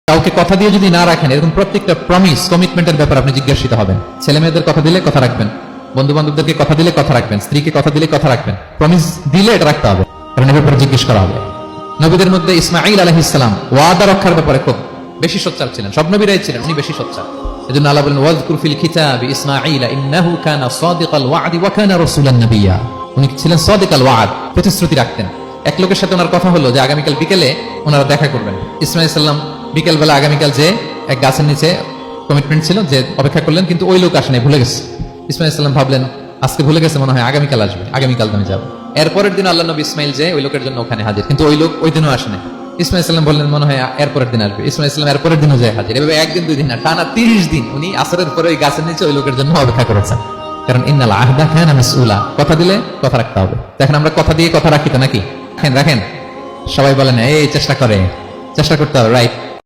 কাউকে কথা দিয়ে যদি না রাখেন, এরকম প্রত্যেকটা প্রমিস কমিটমেন্টের ব্যাপারে আপনি জিজ্ঞাসিত হবেন। ছেলে মেয়েদের কথা দিলে কথা রাখবেন, বন্ধু বান্ধবদেরকে কথা দিলে কথা রাখবেন, স্ত্রীকে কথা দিলে কথা রাখবেন। প্রমিস দিলে এটা রাখতে হবে, কারণ এর ব্যাপারে জিজ্ঞেস করা হবে। নবীদের মধ্যে ইসমাঈল আলাইহিস সালাম ওয়াদা রক্ষার ব্যাপারে খুব বেশি সোচ্চার ছিলেন। সব নবীরাই ছিলেন, উনি বেশি সোচ্চার। এজন্য আল্লাহ বলেন ওয়াযকুর ফিল কিতাবি ইসমাঈল ইন্নাহু কানা সাদিকাল ওয়া'দি ওয়া কানা রাসূলান নাবিয়্যা। উনি ছিলেন সাদিকাল ওয়া'দ, প্রতিশ্রুতি রাখতেন। এক লোকের সাথে ওনার কথা হলো যে আগামীকাল বিকেলে ওনারা দেখা করবেন। ইসমাঈল সাল্লাম বিকেল বেলা আগামীকাল যে এক গাছের নিচে কমিটমেন্ট ছিল যে অপেক্ষা করলেন, কিন্তু ওই লোক আসে নাই, ভুলে গেছে। ইসমাঈল সাল্লাম ভাবলেন আজকে ভুলে গেছে, মনে হয় আগামীকাল আসবে, আগামীকাল আমি যাবো। এরপরের দিন আল্লাহ নবী ইসমাঈল যে ওই লোকের জন্য ওখানে হাজির, কিন্তু ওই লোক ওই দিনও আসে নাই। ইসমাঈল সাল্লাম বললেন মনে হয় এরপরের দিন আসবে। ইসমাঈল সাল্লাম এরপরের দিনও যায় হাজির। এভাবে একদিন দুই দিন না, টানা 30 দিন উনি আসরের পরে ওই গাছের নিচে ওই লোকের জন্য অপেক্ষা করেছেন। কারণ ইন্নাল আহদা কানা মাসউলা, কথা দিলে কথা রাখতে হবে। দেখেন আমরা কথা দিয়ে কথা রাখি তো নাকি? রাখেন রাখেন, সবাই বলেন এই চেষ্টা করতে হবে, রাইট।